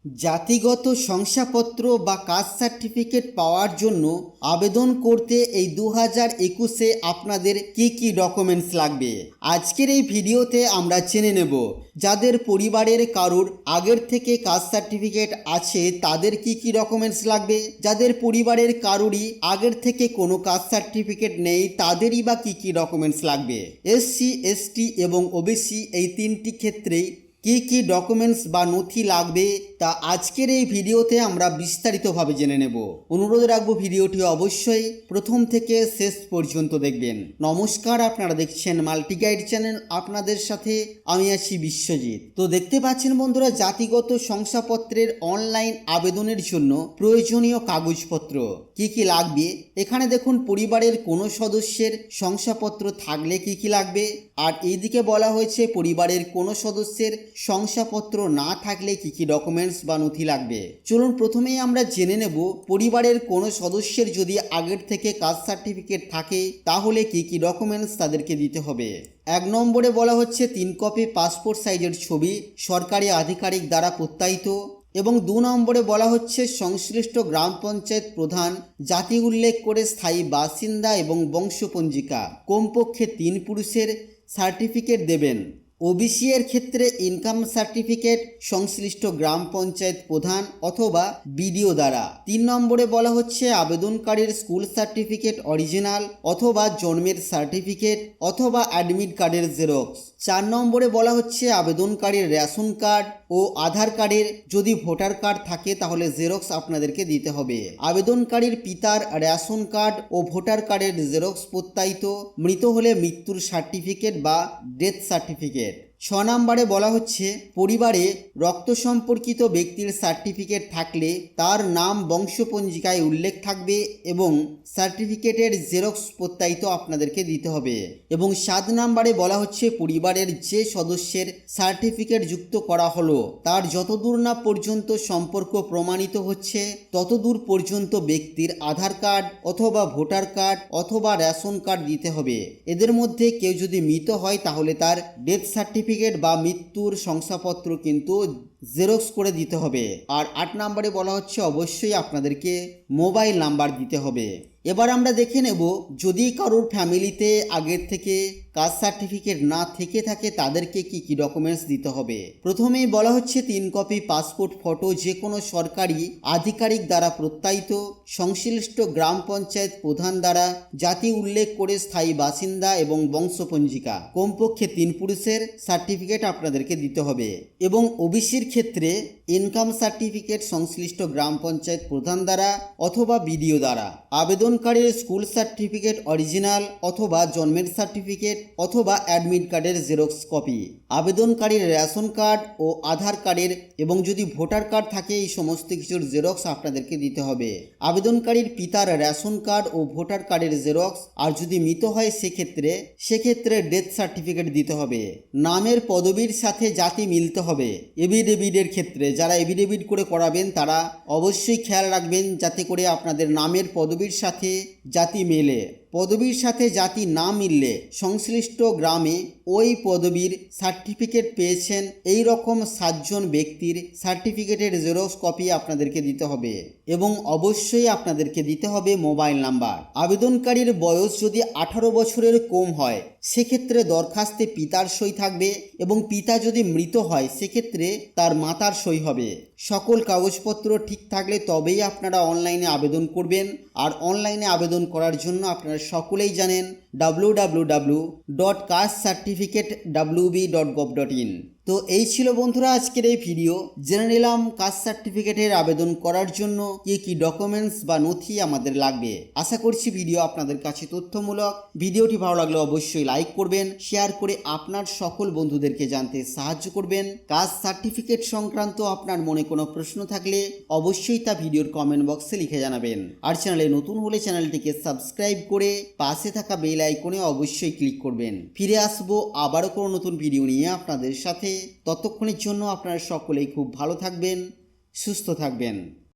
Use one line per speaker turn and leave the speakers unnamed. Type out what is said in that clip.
জাতিগত শংসাপত্র বা কাস্ট সার্টিফিকেট পাওয়ার জন্য আবেদন করতে এই 2021-এ আপনাদের কি কি ডকুমেন্টস লাগবে আজকের এই ভিডিওতে আমরা জেনে নেব। যাদের পরিবারের কারুর আগের থেকে কাস্ট সার্টিফিকেট আছে তাদের কি কি ডকুমেন্টস লাগবে, যাদের পরিবারের কারুরই আগের থেকে কোনো কাস্ট সার্টিফিকেট নেই তাদেরই বা কি কি ডকুমেন্টস লাগবে। এসসি, এসটি এবং ওবিসি এই তিনটি ক্ষেত্রেই কি কি ডকুমেন্টস বা নথি লাগবে তা আজকের এই ভিডিওতে আমরা বিস্তারিতভাবে জেনে নেব। অনুরোধ রাখবো ভিডিওটি অবশ্যই প্রথম থেকে শেষ পর্যন্ত দেখবেন। নমস্কার, আপনারা দেখছেন মাল্টি গাইড চ্যানেল, আপনাদের সাথে আমি আছি বিশ্বজিৎ। তো দেখতে পাচ্ছেন বন্ধুরা, জাতিগত শংসাপত্রের অনলাইন আবেদনের জন্য প্রয়োজনীয় কাগজপত্র কি কি লাগবে। এখানে দেখুন পরিবারের কোনো সদস্যের শংসাপত্র থাকলে কি কি লাগবে, আর এইদিকে বলা হয়েছে পরিবারের কোনো সদস্যের শংসাপত্র না থাকলে কি কি ডকুমেন্টস বা নথি লাগবে। চলুন প্রথমেই আমরা জেনে নেব পরিবারের কোনো সদস্যের যদি আগের থেকে কাস্ট সার্টিফিকেট থাকে তাহলে কি কি ডকুমেন্টস তাদেরকে দিতে হবে। 1 নম্বরে বলা হচ্ছে 3 কপি পাসপোর্ট সাইজের ছবি সরকারি আধিকারিক দ্বারা প্রত্যায়িত, এবং 2 নম্বরে বলা হচ্ছে সংশ্লিষ্ট গ্রাম পঞ্চায়েত প্রধান জাতি উল্লেখ করে স্থায়ী বাসিন্দা এবং বংশপঞ্জিকা কমপক্ষে 3 পুরুষের সার্টিফিকেট দেবেন। ওবিসি এর ক্ষেত্রে ইনকাম সার্টিফিকেট সংশ্লিষ্ট গ্রাম পঞ্চায়েত প্রধান অথবা বিডিও দ্বারা। 3 নম্বরে বলা হচ্ছে আবেদনকারীর স্কুল সার্টিফিকেট অরিজিনাল অথবা জন্মের সার্টিফিকেট অথবা অ্যাডমিট কার্ডের জেরক্স। 4 নম্বরে বলা হচ্ছে আবেদনকারীর রেশন কার্ড ও আধার কার্ডের যদি ভোটার কার্ড থাকে তাহলে জেরক্স আপনাদেরকে দিতে হবে। আবেদনকারীর পিতার রেশন কার্ড ও ভোটার কার্ডের জেরক্স প্রত্যায়িত, মৃত হলে মৃত্যুর সার্টিফিকেট বা ডেথ সার্টিফিকেট। 6 নম্বরে বলা হচ্ছে পরিবারে রক্ত সম্পর্কিত ব্যক্তির সার্টিফিকেট থাকলে তার নাম বংশপঞ্জিকায় উল্লেখ থাকবে এবং সার্টিফিকেটের জেরক্স প্রত্যায়িত আপনাদেরকে দিতে হবে। এবং 7 নম্বরে বলা হচ্ছে পরিবারের যে সদস্যের সার্টিফিকেট যুক্ত করা হলো তার যতদূর না পর্যন্ত সম্পর্ক প্রমাণিত হচ্ছে ততদূর পর্যন্ত ব্যক্তির আধার কার্ড অথবা ভোটার কার্ড অথবা রেশন কার্ড দিতে হবে। এদের মধ্যে কেউ যদি মৃত হয় তাহলে তার ডেথ সার্টিফিকেট বা মৃত্যুর শংসাপত্র কিন্তু জেরক্স করে দিতে হবে। আর 8 নম্বরে বলা হচ্ছে অবশ্যই আপনাদেরকে মোবাইল নাম্বার দিতে হবে। এবার আমরা দেখে নেব যদি কারোর ফ্যামিলিতে আগের থেকে কাস্ট সার্টিফিকেট না থেকে থাকে তাদেরকে কি কি ডকুমেন্টস দিতে হবে। প্রথমেই বলা হচ্ছে 3 কপি পাসপোর্ট ফটো যে কোনো সরকারি আধিকারিক দ্বারা প্রত্যায়িত, সংশ্লিষ্ট গ্রাম পঞ্চায়েত প্রধান দ্বারা জাতি উল্লেখ করে স্থায়ী বাসিন্দা এবং বংশপঞ্জিকা কমপক্ষে 3 পুরুষের সার্টিফিকেট আপনাদেরকে দিতে হবে। এবং ওবিসির ক্ষেত্রে ইনকাম সার্টিফিকেট সংশ্লিষ্ট গ্রাম পঞ্চায়েত প্রধান দ্বারা অথবা বিডিও দ্বারা। আবেদনকারীর স্কুল সার্টিফিকেট অরিজিনাল অথবা জন্মের সার্টিফিকেট অথবা অ্যাডমিট কার্ডের জেরক্স কপি। আবেদনকারীর রেশন কার্ড ও আধার কার্ডের এবং যদি ভোটার কার্ড থাকে এই সমস্ত কিছুর জেরক্স আপনাদেরকে দিতে হবে। আবেদনকারীর পিতার রেশন কার্ড ও ভোটার কার্ডের জেরক্স, আর যদি মৃত হয় সেক্ষেত্রে ডেথ সার্টিফিকেট দিতে হবে। নামের পদবীর সাথে জাতি মিলতে হবে। এভিডেভিটের ক্ষেত্রে যারা এভিডেভিট করে করাবেন তারা অবশ্যই খেয়াল রাখবেন যাতে করে আপনাদের নামের পদবীর সাথে জাতি মেলে। পদবীর সাথে জাতি না মিললে সংশ্লিষ্ট গ্রামে ওই পদবীর সার্টিফিকেট পেয়েছেন এই রকম 7 জন ব্যক্তির সার্টিফিকেটের জেরক্স কপি আপনাদেরকে দিতে হবে। এবং অবশ্যই আপনাদেরকে দিতে হবে মোবাইল নাম্বার। আবেদনকারীর বয়স যদি 18 বছরের কম হয় সেক্ষেত্রে দরখাস্তে পিতার সই থাকবে, এবং পিতা যদি মৃত হয় সেক্ষেত্রে তার মাতার সই হবে। সকল কাগজপত্র ঠিক থাকলে তবেই আপনারা অনলাইনে আবেদন করবেন। আর অনলাইনে আবেদন করার জন্য আপনারা সকলেই জানেন www.castecertificatewb.gov.in। তো এই ছিল বন্ধুরা আজকের এই ভিডিও। জেনে নিলাম কাস্ট সার্টিফিকেটের আবেদন করার জন্য কি কি ডকুমেন্টস বা নথি আমাদের লাগবে। আশা করছি ভিডিও আপনাদের কাছে তথ্যমূলক। ভিডিওটি ভালো লাগলে অবশ্যই লাইক করবেন, শেয়ার করে আপনার সকল বন্ধুদেরকে জানতে সাহায্য করবেন। কাস্ট সার্টিফিকেট সংক্রান্ত আপনার মনে কোনো প্রশ্ন থাকলে অবশ্যই তা ভিডিওর কমেন্ট বক্সে লিখে জানাবেন। আর চ্যানেলে নতুন হলে চ্যানেলটিকে সাবস্ক্রাইব করে পাশে থাকা বেল আইকনে অবশ্যই ক্লিক করবেন। ফিরে আসবো আবারও কোনো নতুন ভিডিও নিয়ে আপনাদের সাথে। ততক্ষণের জন্য আপনারা সকলেই খুব ভালো থাকবেন, সুস্থ থাকবেন।